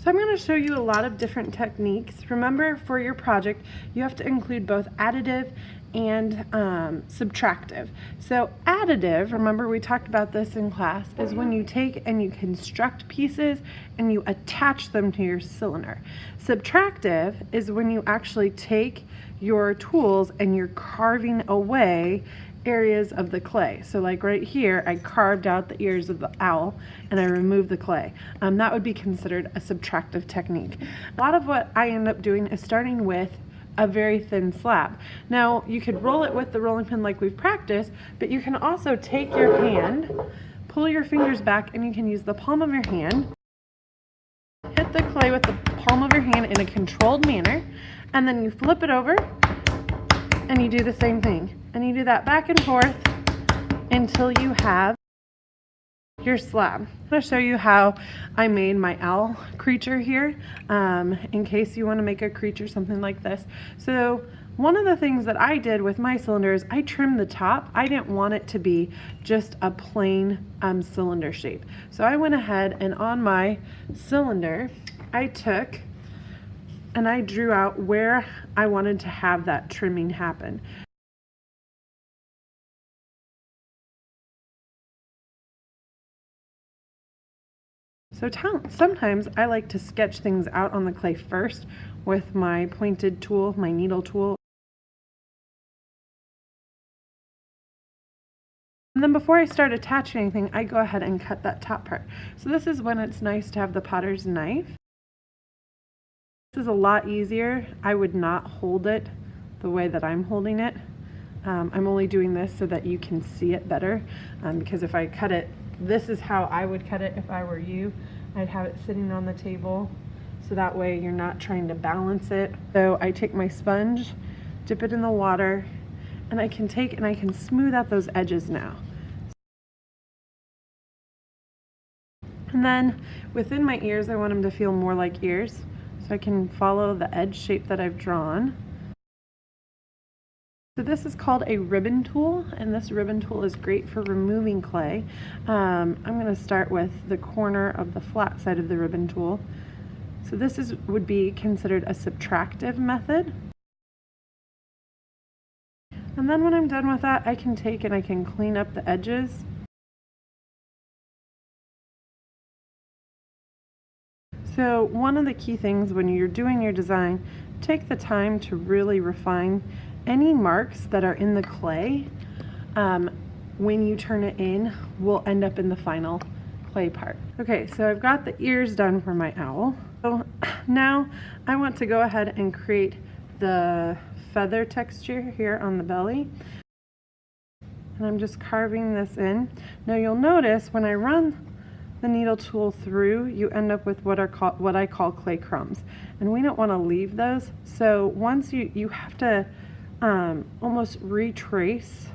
So I'm going to show you a lot of different techniques. Remember, for your project, you have to include both additive and subtractive. So additive, remember we talked about this in class, is when you take and you construct pieces and you attach them to your cylinder. Subtractive is when you actually take your tools and you're carving away areas of the clay. So like right here, I carved out the ears of the owl and I removed the clay. That would be considered a subtractive technique. A lot of what I end up doing is starting with a very thin slab. Now you could roll it with the rolling pin like we've practiced, but you can also take your hand, pull your fingers back, and you can use the palm of your hand, hit the clay with the palm of your hand in a controlled manner, and then you flip it over and you do the same thing. And you do that back and forth until you have your slab. I'm going to show you how I made my owl creature here, in case you want to make a creature something like this. So one of the things that I did with my cylinder is I trimmed the top. I didn't want it to be just a plain cylinder shape. So I went ahead and on my cylinder, I took and I drew out where I wanted to have that trimming happen. So sometimes I like to sketch things out on the clay first with my pointed tool, my needle tool. And then before I start attaching anything, I go ahead and cut that top part. So this is when it's nice to have the potter's knife. This is a lot easier. I would not hold it the way that I'm holding it. I'm only doing this so that you can see it better, because if I cut it, this is how I would cut it if I were you. I'd have it sitting on the table so that way you're not trying to balance it. So I take my sponge, dip it in the water, and I can take and I can smooth out those edges now. And then within my ears, I want them to feel more like ears, so I can follow the edge shape that I've drawn. So this is called a ribbon tool, and this ribbon tool is great for removing clay. I'm going to start with the corner of the flat side of the ribbon tool. So this would be considered a subtractive method. And then when I'm done with that, I can take and I can clean up the edges. So one of the key things when you're doing your design, take the time to really refine any marks that are in the clay. When you turn it in, will end up in the final clay part. Okay, so I've got the ears done for my owl. So now I want to go ahead and create the feather texture here on the belly. And I'm just carving this in. Now you'll notice when I run the needle tool through, you end up with what I call clay crumbs. And we don't want to leave those. So once you have to almost retrace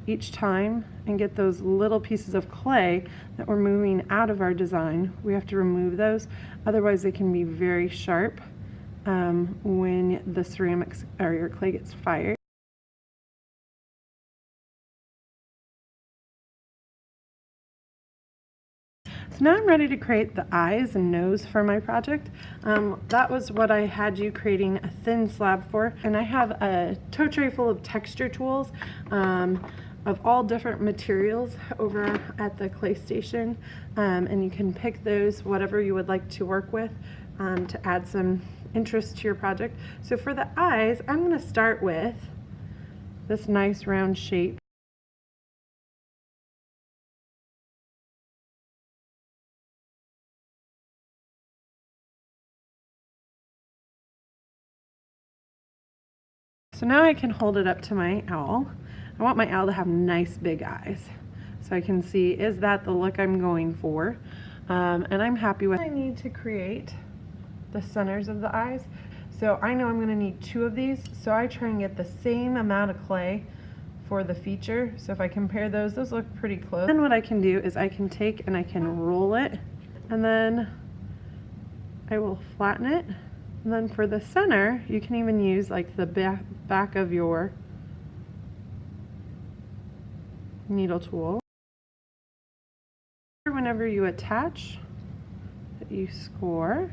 each time and get those little pieces of clay that we're moving out of our design. We have to remove those, otherwise they can be very sharp when the ceramics or your clay gets fired. So now I'm ready to create the eyes and nose for my project. That was what I had you creating a thin slab for. And I have a tow tray full of texture tools of all different materials over at the clay station. And you can pick those, whatever you would like to work with, to add some interest to your project. So for the eyes, I'm going to start with this nice round shape. So now I can hold it up to my owl. I want my owl to have nice big eyes. So I can see, is that the look I'm going for? And I'm happy with it. I need to create the centers of the eyes. So I know I'm going to need 2 of these. So I try and get the same amount of clay for the feature. So if I compare those look pretty close. Then what I can do is I can take and I can roll it, and then I will flatten it. And then for the center, you can even use like the back of your needle tool. Whenever you attach, it that you score.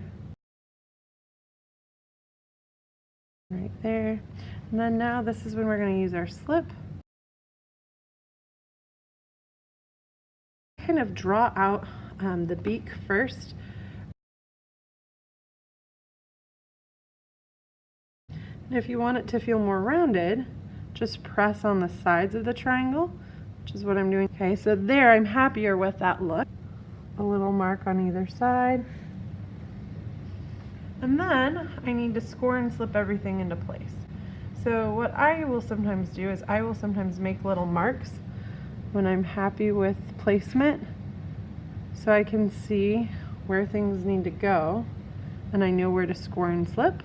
Right there. And then now this is when we're going to use our slip. Kind of draw out the beak first. And if you want it to feel more rounded, just press on the sides of the triangle, which is what I'm doing. Okay, so there I'm happier with that look. A little mark on either side. And then I need to score and slip everything into place. So what I will sometimes do is I will sometimes make little marks when I'm happy with placement, so I can see where things need to go and I know where to score and slip.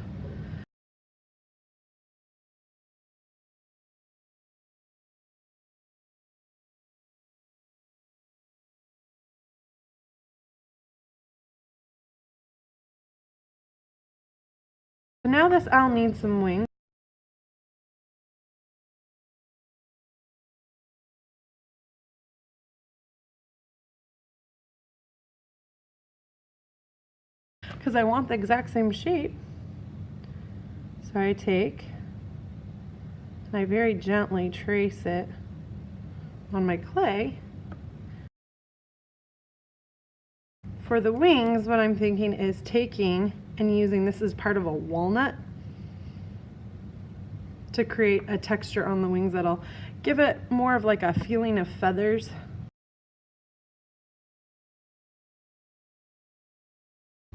So now this owl needs some wings. Because I want the exact same shape. So I take and I very gently trace it on my clay. For the wings, what I'm thinking is taking and using this as part of a walnut to create a texture on the wings that'll give it more of like a feeling of feathers.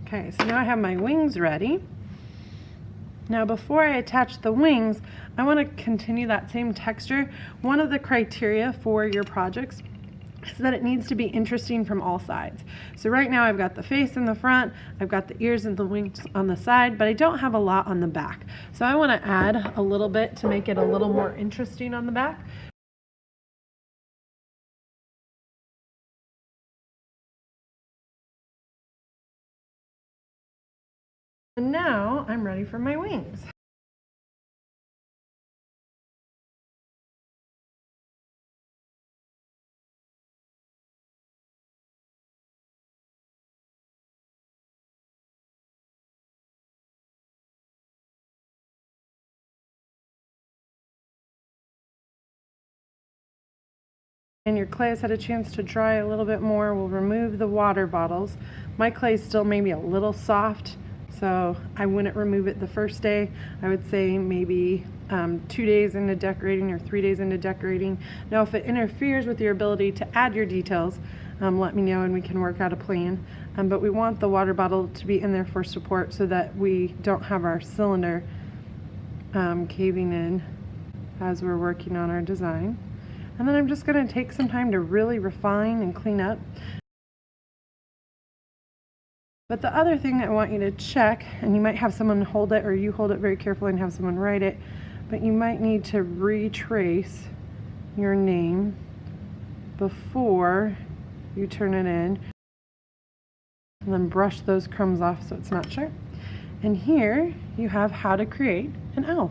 Okay, so now I have my wings ready. Now before I attach the wings, I want to continue that same texture. One of the criteria for your projects is that it needs to be interesting from all sides. So right now I've got the face in the front, I've got the ears and the wings on the side, but I don't have a lot on the back. So I want to add a little bit to make it a little more interesting on the back. And now I'm ready for my wings. And your clay has had a chance to dry a little bit more. We'll remove the water bottles. My clay is still maybe a little soft, so I wouldn't remove it the first day. I would say maybe 2 days into decorating or 3 days into decorating. Now if it interferes with your ability to add your details, let me know and we can work out a plan. But we want the water bottle to be in there for support so that we don't have our cylinder caving in as we're working on our design. And then I'm just going to take some time to really refine and clean up. But the other thing that I want you to check, and you might have someone hold it or you hold it very carefully and have someone write it, but you might need to retrace your name before you turn it in. And then brush those crumbs off so it's not sharp. And here you have how to create an owl.